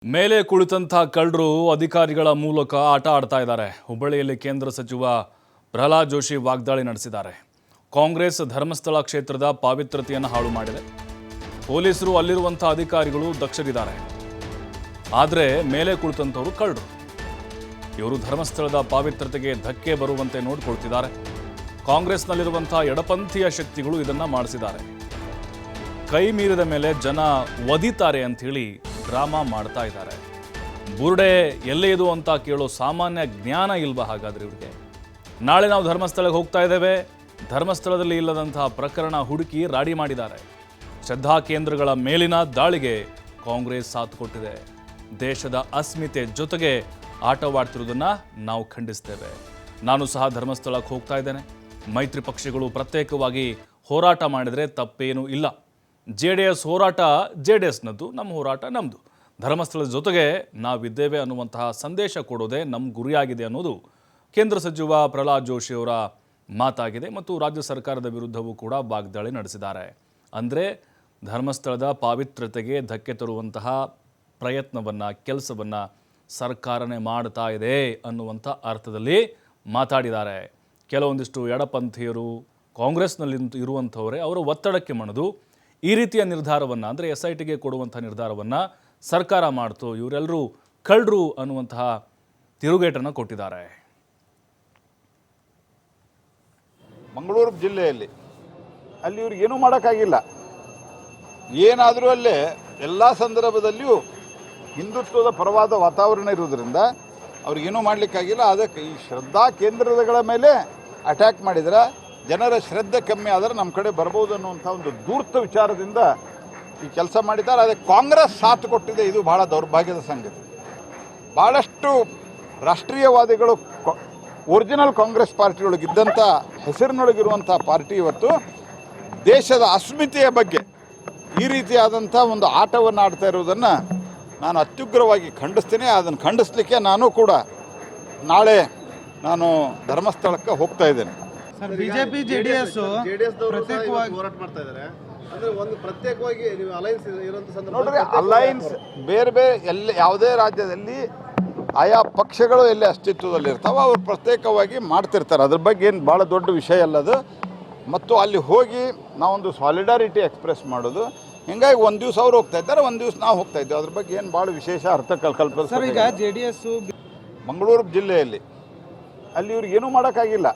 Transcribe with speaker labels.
Speaker 1: ಮೇಲೆ ಕುಳಿತಂತ ಕಳ್ಳರು ಅಧಿಕಾರಿಗಳ ಮೂಲಕ ಆಟ ಆಡ್ತಾ ಇದ್ದಾರೆ. ಹುಬ್ಬಳ್ಳಿಯಲ್ಲಿ ಕೇಂದ್ರ ಸಚಿವ ಪ್ರಹ್ಲಾದ್ ಜೋಶಿ ವಾಗ್ದಾಳಿ ನಡೆಸಿದ್ದಾರೆ. ಕಾಂಗ್ರೆಸ್ ಧರ್ಮಸ್ಥಳ ಕ್ಷೇತ್ರದ ಪಾವಿತ್ರತೆಯನ್ನು ಹಾಳು ಮಾಡಿದೆ. ಪೊಲೀಸರು ಅಲ್ಲಿರುವಂತ ಅಧಿಕಾರಿಗಳು ದಕ್ಷರಿದ್ದಾರೆ. ಆದರೆ ಮೇಲೆ ಕುಳಿತಂತವರು ಕಳ್ಳರು. ಇವರು ಧರ್ಮಸ್ಥಳದ ಪಾವಿತ್ರತೆಗೆ ಧಕ್ಕೆ ಬರುವಂತೆ ನೋಡಿಕೊಳ್ತಿದ್ದಾರೆ. ಕಾಂಗ್ರೆಸ್ನಲ್ಲಿರುವಂಥ ಎಡಪಂಥೀಯ ಶಕ್ತಿಗಳು ಇದನ್ನ ಮಾಡಿಸಿದ್ದಾರೆ. ಕೈ ಮೀರಿದ ಮೇಲೆ ಜನ ಒದಿತಾರೆ ಅಂತ ಹೇಳಿ ಡ್ರಾಮಾ ಮಾಡ್ತಾ ಇದ್ದಾರೆ. ಬುರುಡೆ ಎಲ್ಲೇ ಇದು ಅಂತ ಕೇಳೋ ಸಾಮಾನ್ಯ ಜ್ಞಾನ ಇಲ್ವಾ ಹಾಗಾದ್ರೆ ಇವ್ರಿಗೆ? ನಾಳೆ ನಾವು ಧರ್ಮಸ್ಥಳಕ್ಕೆ ಹೋಗ್ತಾ ಇದ್ದೇವೆ. ಧರ್ಮಸ್ಥಳದಲ್ಲಿ ಇಲ್ಲದಂತಹ ಪ್ರಕರಣ ಹುಡುಕಿ ರಾಡಿ ಮಾಡಿದ್ದಾರೆ. ಶ್ರದ್ಧಾ ಕೇಂದ್ರಗಳ ಮೇಲಿನ ದಾಳಿಗೆ ಕಾಂಗ್ರೆಸ್ ಸಾಥ್ ಕೊಟ್ಟಿದೆ. ದೇಶದ ಅಸ್ಮಿತೆ ಜೊತೆಗೆ ಆಟವಾಡ್ತಿರುವುದನ್ನ ನಾವು ಖಂಡಿಸ್ತೇವೆ. ನಾನು ಸಹ ಧರ್ಮಸ್ಥಳಕ್ಕೆ ಹೋಗ್ತಾ ಇದ್ದೇನೆ. ಮೈತ್ರಿ ಪಕ್ಷಗಳು ಪ್ರತ್ಯೇಕವಾಗಿ ಹೋರಾಟ ಮಾಡಿದರೆ ತಪ್ಪೇನೂ ಇಲ್ಲ. JDS ಹೋರಾಟ JDSನದ್ದು, ನಮ್ಮ ಹೋರಾಟ ನಮ್ಮದು. ಧರ್ಮಸ್ಥಳದ ಜೊತೆಗೆ ನಾವಿದ್ದೇವೆ ಅನ್ನುವಂತಹ ಸಂದೇಶ ಕೊಡೋದೇ ನಮ್ಮ ಗುರಿಯಾಗಿದೆ ಅನ್ನೋದು ಕೇಂದ್ರ ಸಚಿವ ಪ್ರಹ್ಲಾದ್ ಜೋಶಿ ಅವರ ಮಾತಾಗಿದೆ. ಮತ್ತು ರಾಜ್ಯ ಸರ್ಕಾರದ ವಿರುದ್ಧವೂ ಕೂಡ ವಾಗ್ದಾಳಿ ನಡೆಸಿದ್ದಾರೆ. ಅಂದರೆ ಧರ್ಮಸ್ಥಳದ ಪಾವಿತ್ರತೆಗೆ ಧಕ್ಕೆ ತರುವಂತಹ ಪ್ರಯತ್ನವನ್ನು, ಕೆಲಸವನ್ನು ಸರ್ಕಾರನೇ ಮಾಡ್ತಾ ಇದೆ ಅನ್ನುವಂಥ ಅರ್ಥದಲ್ಲಿ ಮಾತಾಡಿದ್ದಾರೆ. ಕೆಲವೊಂದಿಷ್ಟು ಎಡಪಂಥೀಯರು ಕಾಂಗ್ರೆಸ್ನಲ್ಲಿ ಇರುವಂಥವರೇ ಅವರ ಒತ್ತಡಕ್ಕೆ ಮಣಿದು ಈ ರೀತಿಯ ನಿರ್ಧಾರವನ್ನು, ಅಂದರೆ SITಗೆ ಕೊಡುವಂಥ ನಿರ್ಧಾರವನ್ನು ಸರ್ಕಾರ ಮಾಡ್ತು, ಇವರೆಲ್ಲರೂ ಕಳ್ಳರು ಅನ್ನುವಂತಹ ತಿರುಗೇಟನ್ನು ಕೊಟ್ಟಿದ್ದಾರೆ.
Speaker 2: ಮಂಗಳೂರು ಜಿಲ್ಲೆಯಲ್ಲಿ ಅಲ್ಲಿ ಇವ್ರಿಗೆ ಏನೂ ಮಾಡೋಕ್ಕಾಗಿಲ್ಲ. ಏನಾದರೂ ಅಲ್ಲೇ ಎಲ್ಲ ಸಂದರ್ಭದಲ್ಲಿಯೂ ಹಿಂದುತ್ವದ ಪರವಾದ ವಾತಾವರಣ ಇರುವುದರಿಂದ ಅವ್ರಿಗೇನೂ ಮಾಡಲಿಕ್ಕಾಗಿಲ್ಲ. ಅದಕ್ಕೆ ಈ ಶ್ರದ್ಧಾ ಕೇಂದ್ರಗಳ ಮೇಲೆ ಅಟ್ಯಾಕ್ ಮಾಡಿದ್ರೆ ಜನರ ಶ್ರದ್ಧೆ ಕಮ್ಮಿ ಆದರೆ ನಮ್ಮ ಕಡೆ ಬರ್ಬೋದು ಅನ್ನುವಂಥ ಒಂದು ಧೂರ್ತ ವಿಚಾರದಿಂದ ಈ ಕೆಲಸ ಮಾಡಿದ್ದಾರೆ. ಅದಕ್ಕೆ ಕಾಂಗ್ರೆಸ್ ಸಾಥ್ ಕೊಟ್ಟಿದೆ. ಇದು ಬಹಳ ದೌರ್ಭಾಗ್ಯದ ಸಂಗತಿ. ಭಾಳಷ್ಟು ರಾಷ್ಟ್ರೀಯವಾದಿಗಳು ಒರಿಜಿನಲ್ ಕಾಂಗ್ರೆಸ್ ಪಾರ್ಟಿಯೊಳಗಿದ್ದಂಥ ಹೆಸರಿನೊಳಗಿರುವಂಥ ಪಾರ್ಟಿ ಇವತ್ತು ದೇಶದ ಅಸ್ಮಿತೆಯ ಬಗ್ಗೆ ಈ ರೀತಿಯಾದಂಥ ಒಂದು ಆಟವನ್ನು ಆಡ್ತಾ ಇರುವುದನ್ನು ನಾನು ಅತ್ಯುಗ್ರವಾಗಿ ಖಂಡಿಸ್ತೀನಿ. ಅದನ್ನು ಖಂಡಿಸ್ಲಿಕ್ಕೆ ನಾನು ಕೂಡ ನಾಳೆ ನಾನು ಧರ್ಮಸ್ಥಳಕ್ಕೆ ಹೋಗ್ತಾ ಇದ್ದೇನೆ.
Speaker 3: ಬಿಜೆಪಿ JDS ಪ್ರತ್ಯೇಕವಾಗಿ
Speaker 4: ಹೋರಾಟ ಮಾಡ್ತಾ ಇದ್ದಾರೆ. ಅಂದ್ರೆ ಒಂದು ಪ್ರತ್ಯೇಕವಾಗಿ ನೀವು ಅಲೈನ್ಸ್ ಇರುವಂತ ಸಂದರ್ಭ
Speaker 2: ನೋಡ್ರಿ, ಅಲೈನ್ಸ್ ಬೇರೆ ಬೇರೆ ಎಲ್ಲಿ ಯಾವುದೇ ರಾಜ್ಯದಲ್ಲಿ ಆಯಾ ಪಕ್ಷಗಳು ಎಲ್ಲಿ ಅಸ್ತಿತ್ವದಲ್ಲಿ ಇರ್ತಾವೆ ಅವ್ರು ಪ್ರತ್ಯೇಕವಾಗಿ ಮಾಡ್ತಿರ್ತಾರೆ. ಅದ್ರ ಬಗ್ಗೆ ಏನು ಭಾಳ ದೊಡ್ಡ ವಿಷಯ ಅಲ್ಲದು. ಮತ್ತು ಅಲ್ಲಿ ಹೋಗಿ ನಾವೊಂದು ಸಾಲಿಡಾರಿಟಿ ಎಕ್ಸ್ಪ್ರೆಸ್ ಮಾಡೋದು. ಹಿಂಗಾಗಿ ಒಂದು ದಿವಸ ಅವ್ರು ಹೋಗ್ತಾ ಇದ್ದಾರೆ, ಒಂದು ದಿವಸ ನಾವು ಹೋಗ್ತಾ ಇದ್ದೇವೆ. ಅದ್ರ ಬಗ್ಗೆ ಏನು ಭಾಳ ವಿಶೇಷ ಅರ್ಥ ಕಲ್ಪನೆ.
Speaker 3: ಈಗ JDS
Speaker 2: ಮಂಗಳೂರು ಜಿಲ್ಲೆಯಲ್ಲಿ ಅಲ್ಲಿ ಇವ್ರಿಗೆ ಏನೂ ಮಾಡೋಕ್ಕಾಗಿಲ್ಲ.